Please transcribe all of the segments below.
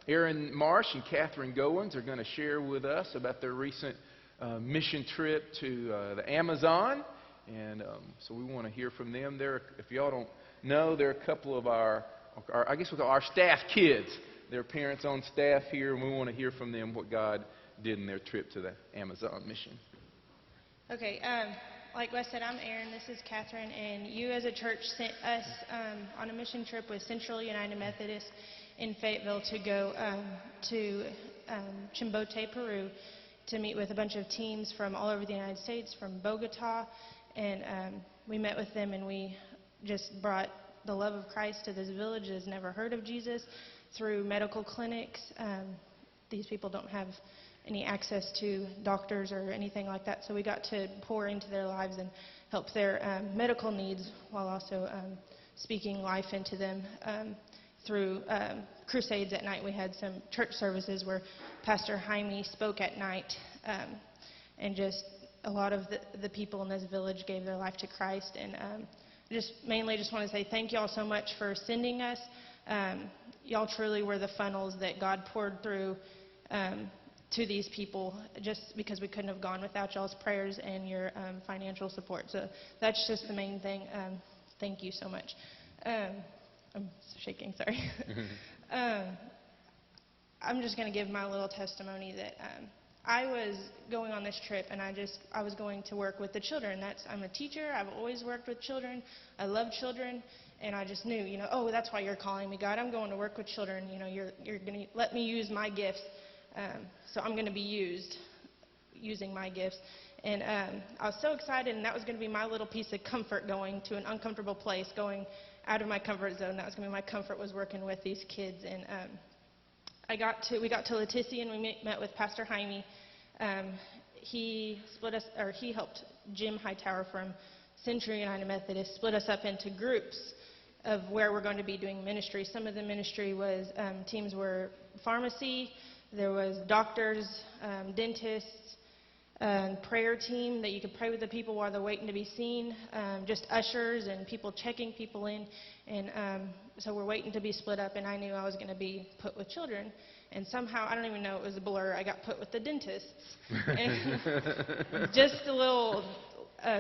Erin Marsh and Kathryn Goins are going to share with us about their recent mission trip to the Amazon. And so we want to hear from them. If y'all don't know, they're a couple of our I guess, our staff kids. They're parents on staff here, and we want to hear from them what God did in their trip to the Amazon mission. Okay, like Wes said, I'm Erin, this is Kathryn, and you as a church sent us on a mission trip with Central United Methodist in Fayetteville to go to Chimbote, Peru, to meet with a bunch of teams from all over the United States, from Bogota, and we met with them, and we just brought the love of Christ to this village that has never heard of Jesus through medical clinics. These people don't have any access to doctors or anything like that, so we got to pour into their lives and help their medical needs while also speaking life into them through crusades at night. We had some church services where Pastor Jaime spoke at night, and just a lot of the people in this village gave their life to Christ. And just mainly just want to say thank you all so much for sending us. Y'all truly were the funnels that God poured through to these people, just because we couldn't have gone without y'all's prayers and your financial support. So that's just the main thing. Thank you so much. I'm shaking, sorry. I'm just going to give my little testimony that I was going on this trip, and I was going to work with the children. I'm a teacher. I've always worked with children. I love children, and I just knew, oh, that's why you're calling me, God. I'm going to work with children. You're going to let me use my gifts. So I'm going to be using my gifts. And I was so excited, and that was going to be my little piece of comfort, going to an uncomfortable place, going out of my comfort zone. That was going to be my comfort, was working with these kids. And we got to Leticia, and we met with Pastor Jaime. He helped Jim Hightower from Century United Methodist split us up into groups of where we're going to be doing ministry. Some of the ministry was teams were pharmacy, there was doctors, dentists, prayer team that you could pray with the people while they're waiting to be seen, just ushers and people checking people in. And so we're waiting to be split up, and I knew I was going to be put with children. And somehow, I don't even know, it was a blur, I got put with the dentists. And just a little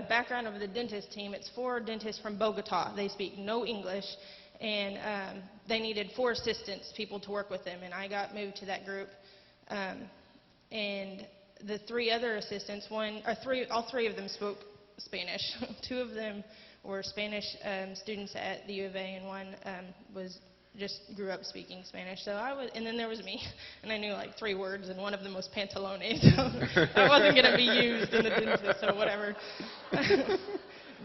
background of the dentist team. It's 4 dentists from Bogota. They speak no English, and they needed 4 assistants, people to work with them. And I got moved to that group. And the 3 other assistants, all 3 of them spoke Spanish. 2 of them were Spanish students at the U of A, and one just grew up speaking Spanish. So and then there was me, and I knew like 3 words, and one of them was pantalones. So I wasn't going to be used in the dentist, so whatever.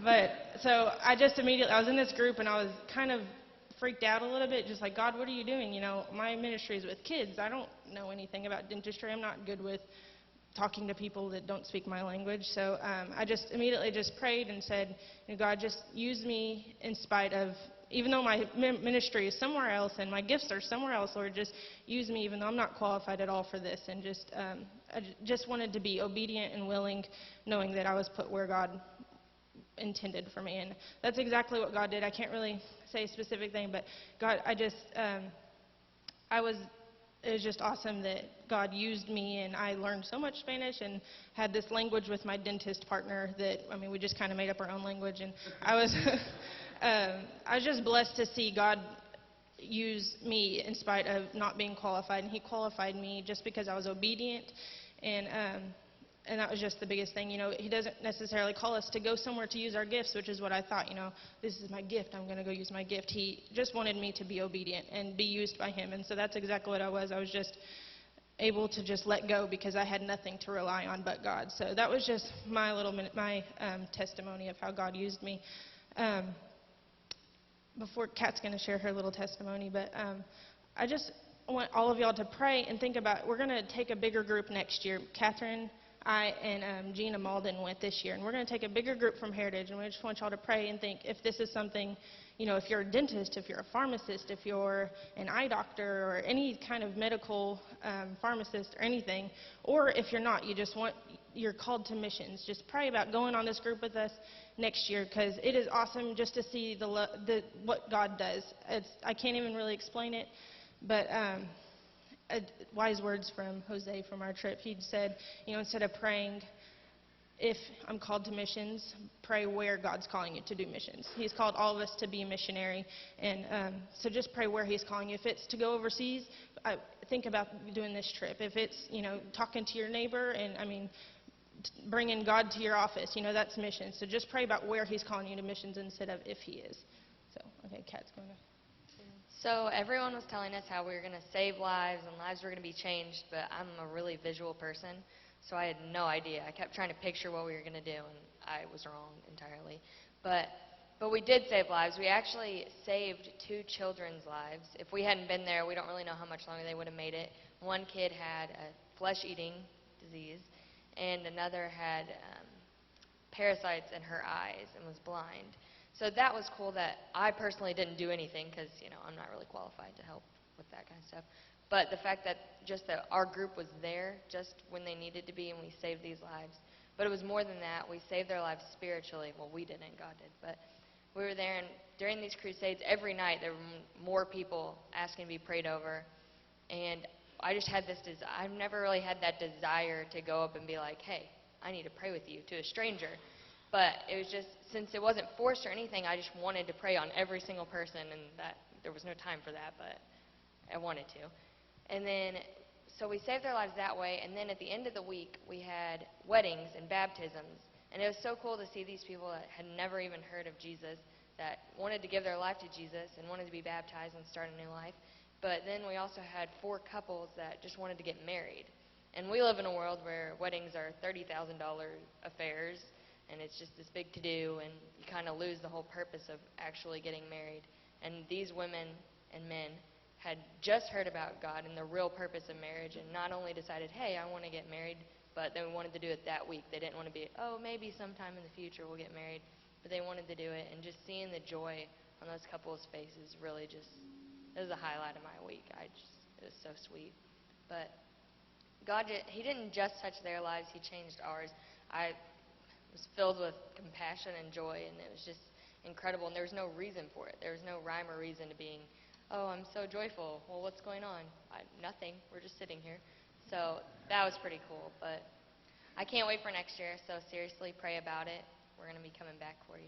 But so I was in this group, and I was kind of freaked out a little bit, just like, God, what are you doing? My ministry is with kids. I don't know anything about dentistry. I'm not good with talking to people that don't speak my language. So I just immediately just prayed and said, God, just use me in spite of, even though my ministry is somewhere else and my gifts are somewhere else, Lord, just use me even though I'm not qualified at all for this. And I just wanted to be obedient and willing, knowing that I was put where God intended for me. And that's exactly what God did. I can't really say a specific thing, but God, it was just awesome that God used me, and I learned so much Spanish and had this language with my dentist partner that, we just kind of made up our own language. And I was just blessed to see God use me in spite of not being qualified, and He qualified me just because I was obedient. And that was just the biggest thing. He doesn't necessarily call us to go somewhere to use our gifts, which is what I thought, this is my gift, I'm going to go use my gift. He just wanted me to be obedient and be used by Him. And so that's exactly what I was. I was just able to just let go because I had nothing to rely on but God. So that was just my testimony of how God used me. Before Kat's going to share her little testimony, but I just want all of y'all to pray and think about, we're going to take a bigger group next year. Kathryn, I, and Gina Malden went this year, and we're going to take a bigger group from Heritage, and we just want y'all to pray and think, if this is something, if you're a dentist, if you're a pharmacist, if you're an eye doctor, or any kind of medical pharmacist or anything, or if you're not, you're called to missions, just pray about going on this group with us next year, because it is awesome just to see what God does. I can't even really explain it, but wise words from Jose from our trip. He'd said, instead of praying, if I'm called to missions, pray where God's calling you to do missions. He's called all of us to be missionary, and so just pray where He's calling you. If it's to go overseas, think about doing this trip. If it's, talking to your neighbor and, bringing God to your office, that's mission. So just pray about where He's calling you to missions instead of if He is. So, okay, Kat's going to. So everyone was telling us how we were going to save lives and lives were going to be changed, but I'm a really visual person, so I had no idea. I kept trying to picture what we were going to do, and I was wrong entirely. But we did save lives. We actually saved 2 children's lives. If we hadn't been there, we don't really know how much longer they would have made it. One kid had a flesh-eating disease, and another had parasites in her eyes and was blind. So that was cool that I personally didn't do anything because, I'm not really qualified to help with that kind of stuff. But the fact that our group was there just when they needed to be and we saved these lives. But it was more than that. We saved their lives spiritually. Well, we didn't, God did. But we were there, and during these crusades, every night there were more people asking to be prayed over. And I just had this I've never really had that desire to go up and be like, hey, I need to pray with you to a stranger. But it was just, since it wasn't forced or anything, I just wanted to pray on every single person, and that there was no time for that, but I wanted to. And then, so we saved their lives that way, and then at the end of the week, we had weddings and baptisms. And it was so cool to see these people that had never even heard of Jesus, that wanted to give their life to Jesus and wanted to be baptized and start a new life. But then we also had 4 couples that just wanted to get married. And we live in a world where weddings are $30,000 affairs, and it's just this big to-do, and you kind of lose the whole purpose of actually getting married. And these women and men had just heard about God and the real purpose of marriage, and not only decided, hey, I want to get married, but they wanted to do it that week. They didn't want to be, maybe sometime in the future we'll get married, but they wanted to do it. And just seeing the joy on those couples' faces really just, it was a highlight of my week. It was so sweet. But God, He didn't just touch their lives, He changed ours. I was filled with compassion and joy, and it was just incredible. And there was no reason for it. There was no rhyme or reason to being, I'm so joyful. Well, what's going on? Nothing. We're just sitting here. So that was pretty cool. But I can't wait for next year, so seriously, pray about it. We're going to be coming back for you.